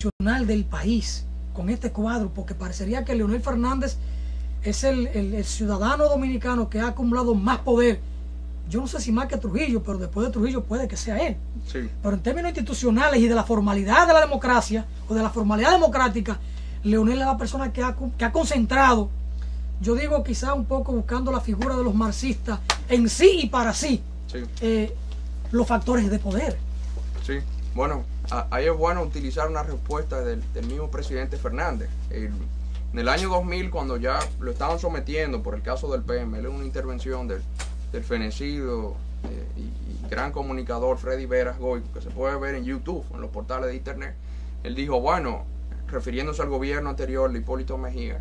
institucional del país con este cuadro, porque parecería que Leonel Fernández es el ciudadano dominicano que ha acumulado más poder. Yo no sé si más que Trujillo, pero después de Trujillo puede que sea él. Sí. Pero en términos institucionales y de la formalidad de la democracia o de la formalidad democrática, Leonel es la persona que ha concentrado, yo digo quizá un poco buscando la figura de los marxistas en sí y para sí, los factores de poder. Sí, bueno, ahí es bueno utilizar una respuesta del mismo presidente Fernández. En el año 2000, cuando ya lo estaban sometiendo por el caso del PM, él en una intervención del fenecido y gran comunicador Freddy Veras Goico, que se puede ver en YouTube, en los portales de internet, él dijo, bueno, refiriéndose al gobierno anterior de Hipólito Mejía,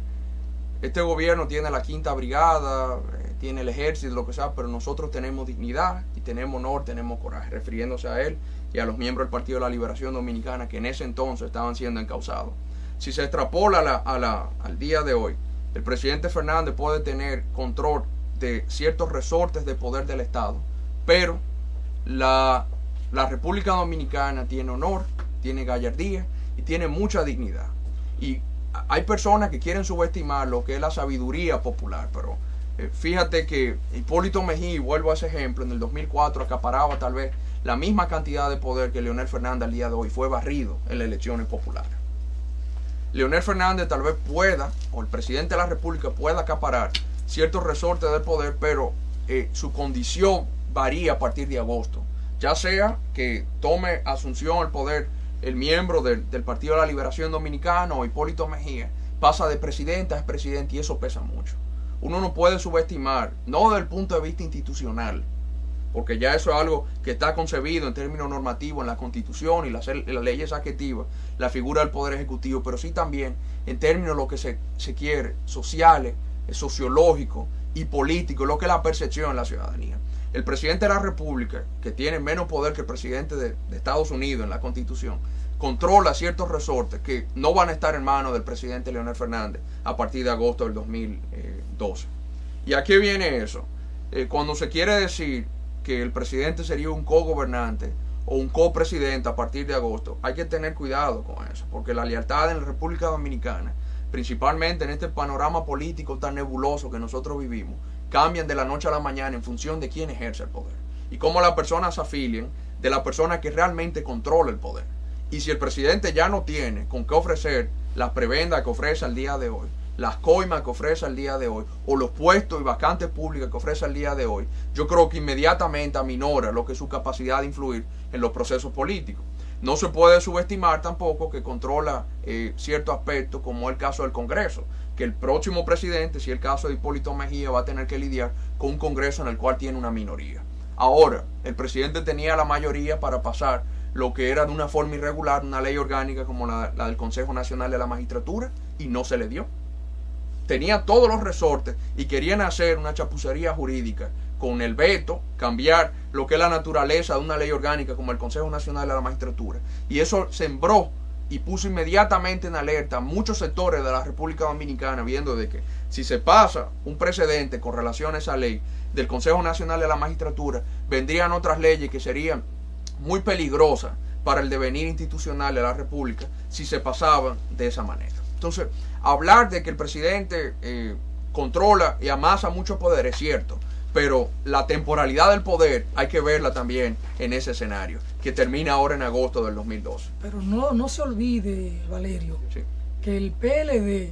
este gobierno tiene la quinta brigada, tiene el ejército, lo que sea, pero nosotros tenemos dignidad y tenemos honor, tenemos coraje, refiriéndose a él y a los miembros del Partido de la Liberación Dominicana que en ese entonces estaban siendo encausados. Si se extrapola al día de hoy, el presidente Fernández puede tener control de ciertos resortes de poder del Estado, pero la República Dominicana tiene honor, tiene gallardía y tiene mucha dignidad. Y hay personas que quieren subestimar lo que es la sabiduría popular, pero fíjate que Hipólito Mejía, y vuelvo a ese ejemplo, en el 2004 acaparaba tal vez la misma cantidad de poder que Leonel Fernández al día de hoy, fue barrido en las elecciones populares. Leonel Fernández tal vez pueda, o el presidente de la República pueda acaparar ciertos resortes del poder, pero su condición varía a partir de agosto. Ya sea que tome asunción al poder el miembro del Partido de la Liberación Dominicana o Hipólito Mejía, pasa de presidente a expresidente y eso pesa mucho. Uno no puede subestimar, no desde el punto de vista institucional, porque ya eso es algo que está concebido en términos normativos en la Constitución y las leyes adjetivas, la figura del Poder Ejecutivo, pero sí también en términos de lo que se quiere, sociales, sociológicos y políticos, lo que es la percepción de la ciudadanía. El presidente de la República, que tiene menos poder que el presidente de Estados Unidos en la Constitución, controla ciertos resortes que no van a estar en manos del presidente Leonel Fernández a partir de agosto del 2012. ¿Y a qué viene eso? Cuando se quiere decir que el presidente sería un cogobernante o un copresidente a partir de agosto, hay que tener cuidado con eso, porque la lealtad en la República Dominicana, principalmente en este panorama político tan nebuloso que nosotros vivimos, cambian de la noche a la mañana en función de quién ejerce el poder y cómo las personas se afilian de la persona que realmente controla el poder. Y si el presidente ya no tiene con qué ofrecer las prebendas que ofrece al día de hoy, las coimas que ofrece al día de hoy, o los puestos y vacantes públicas que ofrece al día de hoy, yo creo que inmediatamente aminora lo que es su capacidad de influir en los procesos políticos. No se puede subestimar tampoco que controla ciertos aspectos, como el caso del Congreso, que el próximo presidente, si es el caso de Hipólito Mejía, va a tener que lidiar con un Congreso en el cual tiene una minoría. Ahora, el presidente tenía la mayoría para pasar lo que era de una forma irregular, una ley orgánica como la del Consejo Nacional de la Magistratura, y no se le dio. Tenía todos los resortes y querían hacer una chapucería jurídica con el veto, cambiar lo que es la naturaleza de una ley orgánica como el Consejo Nacional de la Magistratura. Y eso sembró y puso inmediatamente en alerta a muchos sectores de la República Dominicana, viendo de que si se pasa un precedente con relación a esa ley del Consejo Nacional de la Magistratura, vendrían otras leyes que serían muy peligrosas para el devenir institucional de la República si se pasaban de esa manera. Entonces, hablar de que el presidente controla y amasa mucho poder es cierto, pero la temporalidad del poder hay que verla también en ese escenario, que termina ahora en agosto del 2012. Pero no se olvide, Valerio, sí, que el PLD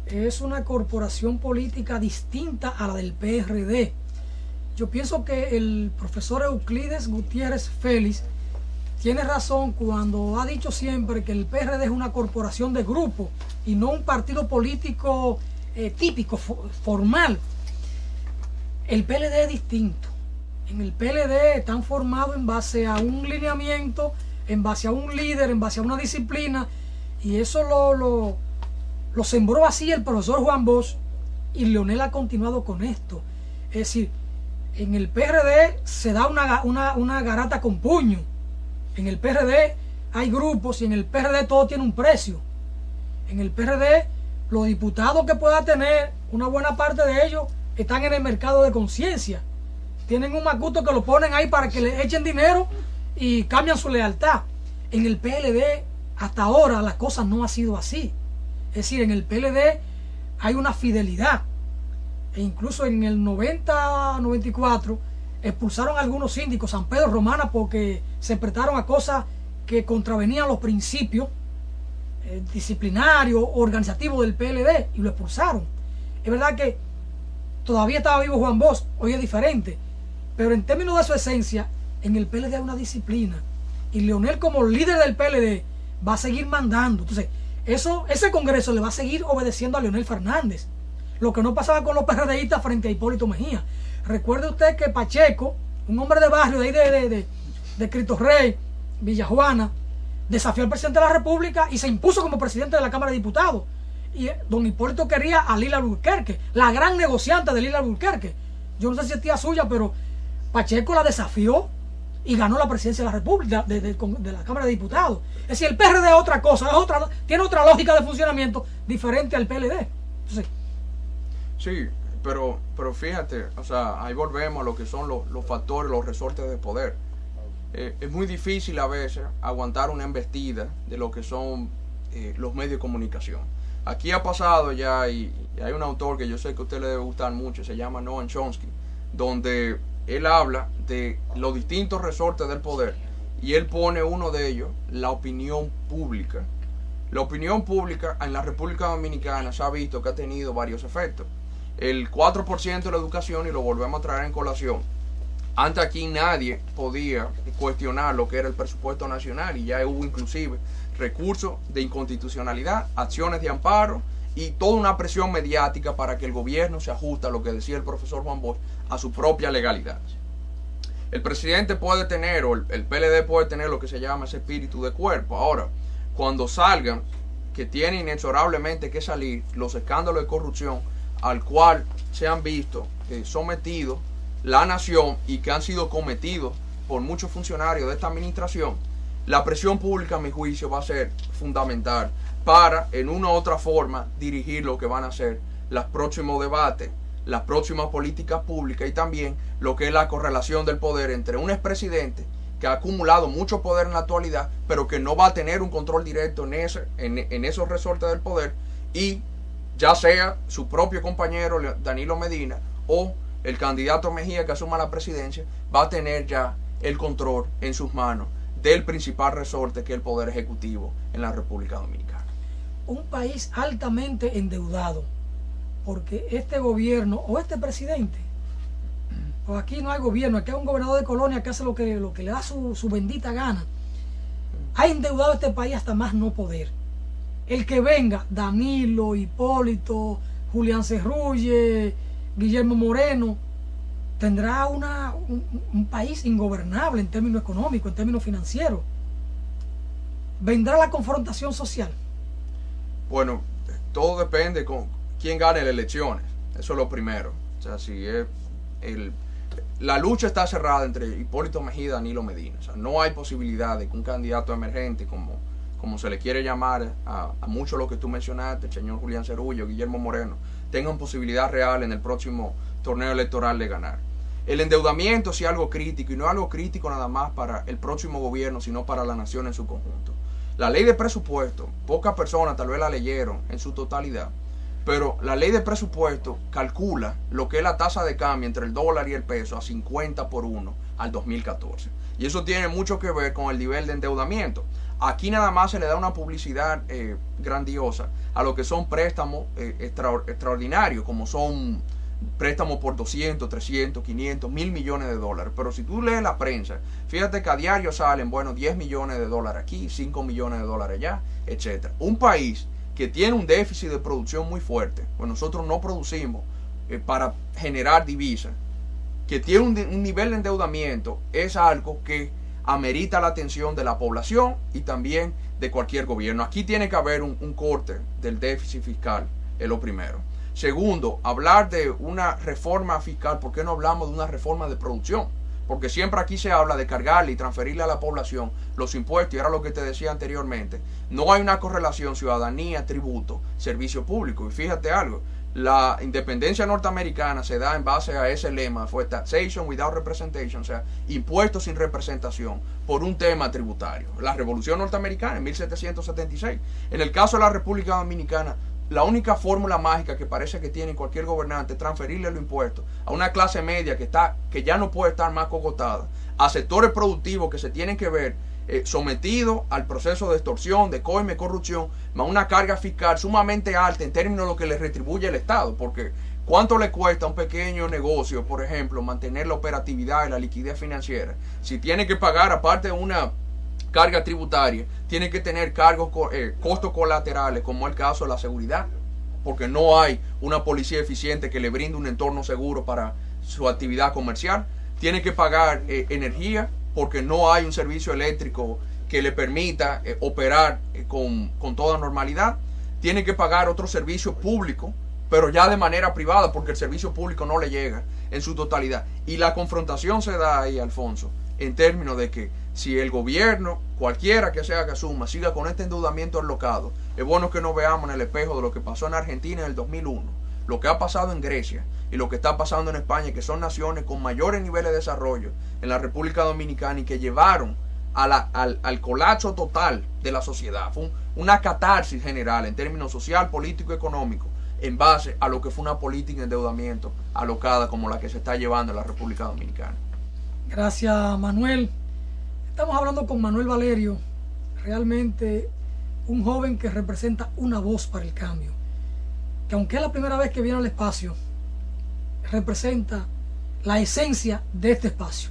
es una corporación política distinta a la del PRD. Yo pienso que el profesor Euclides Gutiérrez Félix tiene razón cuando ha dicho siempre que el PRD es una corporación de grupo y no un partido político típico, formal. El PLD es distinto. En el PLD están formados en base a un lineamiento, en base a un líder, en base a una disciplina, y eso lo sembró así el profesor Juan Bosch, y Leonel ha continuado con esto. Es decir, en el PRD se da una garata con puño. En el PRD hay grupos y en el PRD todo tiene un precio. En el PRD los diputados que pueda tener, una buena parte de ellos están en el mercado de conciencia. Tienen un macuto que lo ponen ahí para que le echen dinero y cambian su lealtad. En el PLD hasta ahora la cosa no ha sido así. Es decir, en el PLD hay una fidelidad. E incluso en el 90-94 expulsaron a algunos síndicos, San Pedro Romana, porque se prestaron a cosas que contravenían los principios disciplinarios, organizativos del PLD, y lo expulsaron. Es verdad que todavía estaba vivo Juan Bosch, hoy es diferente, pero en términos de su esencia, en el PLD hay una disciplina, y Leonel, como líder del PLD, va a seguir mandando. Entonces, ese Congreso le va a seguir obedeciendo a Leonel Fernández, lo que no pasaba con los PRDistas frente a Hipólito Mejía. Recuerde usted que Pacheco, un hombre de barrio de ahí de Cristo Rey, Villajuana, desafió al presidente de la República y se impuso como presidente de la Cámara de Diputados. Y don Hipólito quería a Lila Alburquerque, la gran negociante de Lila Alburquerque. Yo no sé si es tía suya, pero Pacheco la desafió y ganó la presidencia de la República, de la Cámara de Diputados. Es decir, el PRD es otra cosa, tiene otra lógica de funcionamiento diferente al PLD. Entonces, sí, pero fíjate, o sea, ahí volvemos a lo que son los factores, los resortes de poder. Es muy difícil a veces aguantar una embestida de lo que son los medios de comunicación. Aquí ha pasado ya, y hay un autor que yo sé que a usted le debe gustar mucho, se llama Noam Chomsky, donde él habla de los distintos resortes del poder, y él pone uno de ellos, la opinión pública. La opinión pública en la República Dominicana se ha visto que ha tenido varios efectos. El 4% de la educación, y lo volvemos a traer en colación. Antes aquí nadie podía cuestionar lo que era el presupuesto nacional, y ya hubo inclusive recursos de inconstitucionalidad, acciones de amparo y toda una presión mediática para que el gobierno se ajuste a lo que decía el profesor Juan Bosch, a su propia legalidad. El presidente puede tener, o el PLD puede tener lo que se llama ese espíritu de cuerpo. Ahora, cuando salgan, que tienen inexorablemente que salir, los escándalos de corrupción al cual se han visto sometidos la nación y que han sido cometidos por muchos funcionarios de esta administración, la presión pública, a mi juicio, va a ser fundamental para, en una u otra forma, dirigir lo que van a ser los próximos debates, las próximas políticas públicas, y también lo que es la correlación del poder entre un expresidente que ha acumulado mucho poder en la actualidad, pero que no va a tener un control directo en esos resortes del poder, y ya sea su propio compañero Danilo Medina o el candidato Mejía, que asuma la presidencia, va a tener ya el control en sus manos del principal resorte, que es el poder ejecutivo en la República Dominicana. Un país altamente endeudado, porque este gobierno o este presidente, pues aquí no hay gobierno, aquí hay un gobernador de colonia que hace lo que le da su bendita gana, ha endeudado este país hasta más no poder. El que venga, Danilo, Hipólito, Julián Cerrulle, Guillermo Moreno, tendrá un país ingobernable en términos económicos, en términos financieros. ¿Vendrá la confrontación social? Bueno, todo depende con quién gane las elecciones. Eso es lo primero. O sea, si es la lucha está cerrada entre Hipólito Mejía y Danilo Medina. O sea, no hay posibilidad de que un candidato emergente, como se le quiere llamar a muchos de los que tú mencionaste, el señor Julián Cerullo, Guillermo Moreno, tengan posibilidad real en el próximo torneo electoral de ganar. El endeudamiento sí es algo crítico, y no es algo crítico nada más para el próximo gobierno, sino para la nación en su conjunto. La ley de presupuesto, pocas personas tal vez la leyeron en su totalidad, pero la ley de presupuesto calcula lo que es la tasa de cambio entre el dólar y el peso a 50-1 al 2014. Y eso tiene mucho que ver con el nivel de endeudamiento. Aquí nada más se le da una publicidad grandiosa a lo que son préstamos extraordinarios, como son préstamos por 200, 300, 500, 1.000 millones de dólares. Pero si tú lees la prensa, fíjate que a diario salen, 10 millones de dólares aquí, 5 millones de dólares allá, etc. Un país que tiene un déficit de producción muy fuerte, pues nosotros no producimos para generar divisas, que tiene un nivel de endeudamiento, es algo que amerita la atención de la población y también de cualquier gobierno. Aquí tiene que haber un corte del déficit fiscal, es lo primero. Segundo, hablar de una reforma fiscal. ¿Por qué no hablamos de una reforma de producción? Porque siempre aquí se habla de cargarle y transferirle a la población los impuestos, y era lo que te decía anteriormente. No hay una correlación ciudadanía, tributo, servicio público. Y fíjate algo, la independencia norteamericana se da en base a ese lema, fue taxation without representation, o sea, impuestos sin representación por un tema tributario. La Revolución Norteamericana en 1776. En el caso de la República Dominicana, la única fórmula mágica que parece que tiene cualquier gobernante es transferirle los impuestos a una clase media que ya no puede estar más cogotada, a sectores productivos que se tienen que ver sometidos al proceso de extorsión, de coime, corrupción, más una carga fiscal sumamente alta en términos de lo que le retribuye el Estado, porque ¿cuánto le cuesta a un pequeño negocio, por ejemplo, mantener la operatividad y la liquidez financiera? Si tiene que pagar, aparte de una carga tributaria, tiene que tener cargos, costos colaterales, como el caso de la seguridad, porque no hay una policía eficiente que le brinde un entorno seguro para su actividad comercial. Tiene que pagar energía, porque no hay un servicio eléctrico que le permita operar con toda normalidad. Tiene que pagar otro servicio público, pero ya de manera privada, porque el servicio público no le llega en su totalidad. Y la confrontación se da ahí, Alfonso, en términos de que si el gobierno, cualquiera que sea que asuma, siga con este endeudamiento enlocado, es bueno que nos veamos en el espejo de lo que pasó en Argentina en el 2001, lo que ha pasado en Grecia y lo que está pasando en España, que son naciones con mayores niveles de desarrollo en la República Dominicana y que llevaron al colapso total de la sociedad. Fue una catarsis general en términos social, político y económico, en base a lo que fue una política de endeudamiento alocada como la que se está llevando en la República Dominicana. Gracias, Manuel. Estamos hablando con Manuel Valerio, realmente un joven que representa una voz para el cambio, que aunque es la primera vez que viene al espacio, representa la esencia de este espacio.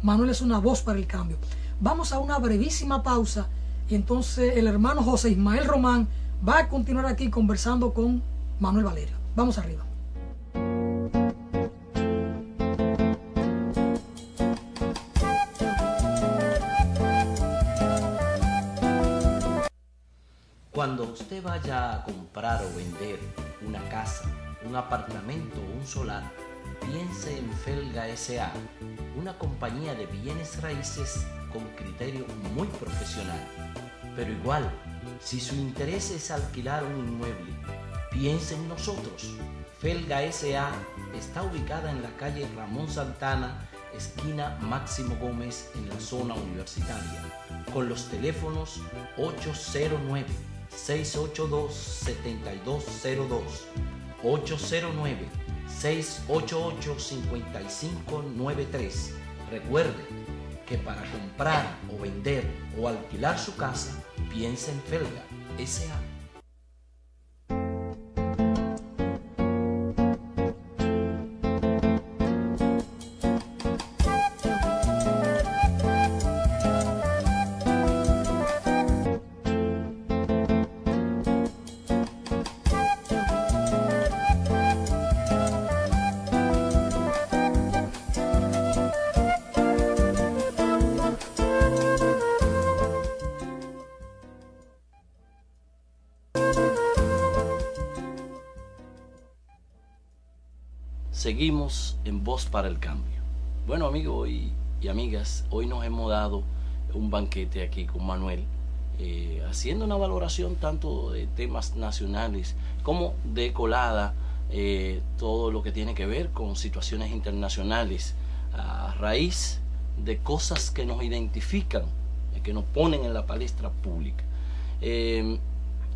Manuel es una voz para el cambio. Vamos a una brevísima pausa y entonces el hermano José Ismael Román va a continuar aquí conversando con Manuel Valerio. Vamos arriba. Cuando usted vaya a comprar o vender una casa, un apartamento o un solar, piense en Felga S.A., una compañía de bienes raíces con criterio muy profesional. Pero igual, si su interés es alquilar un inmueble, piense en nosotros. Felga S.A. está ubicada en la calle Ramón Santana, esquina Máximo Gómez, en la zona universitaria, con los teléfonos 809-682-7202, 809-688-5593. Recuerde que para comprar o vender o alquilar su casa, piense en Felga S.A. Seguimos en Voz para el Cambio. Bueno, amigos y amigas, hoy nos hemos dado un banquete aquí con Manuel, haciendo una valoración tanto de temas nacionales como de colada, todo lo que tiene que ver con situaciones internacionales, a raíz de cosas que nos identifican, que nos ponen en la palestra pública.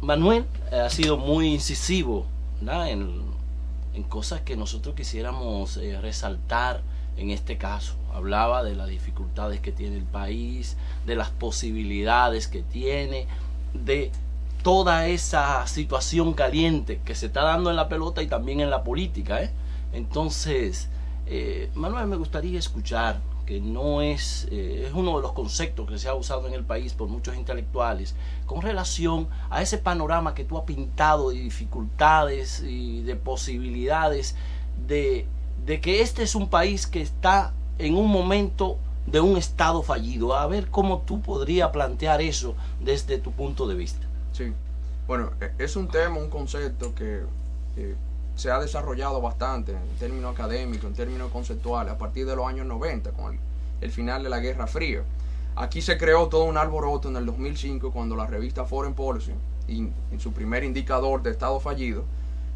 Manuel ha sido muy incisivo, ¿verdad?, en cosas que nosotros quisiéramos resaltar en este caso. Hablaba de las dificultades que tiene el país, de las posibilidades que tiene, de toda esa situación caliente que se está dando en la pelota y también en la política, Entonces, Manuel, me gustaría escuchar, que no es uno de los conceptos que se ha usado en el país por muchos intelectuales, con relación a ese panorama que tú has pintado de dificultades y de posibilidades de que este es un país que está en un momento de un estado fallido. A ver cómo tú podrías plantear eso desde tu punto de vista. Sí, bueno, es un tema, un concepto que se ha desarrollado bastante en términos académicos, en términos conceptuales, a partir de los años 90, con el final de la Guerra Fría. Aquí se creó todo un alboroto en el 2005, cuando la revista Foreign Policy, en su primer indicador de estado fallido,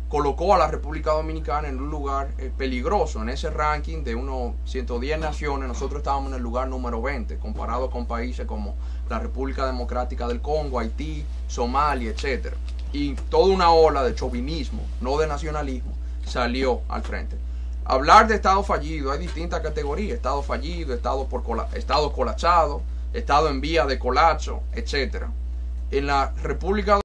colocó a la República Dominicana en un lugar peligroso. En ese ranking de unos 110 naciones, nosotros estábamos en el lugar número 20, comparado con países como la República Democrática del Congo, Haití, Somalia, etc. Y toda una ola de chauvinismo, no de nacionalismo, salió al frente. Hablar de Estado fallido, hay distintas categorías: Estado fallido, Estado colapsado, Estado en vía de colapso, etc. En la República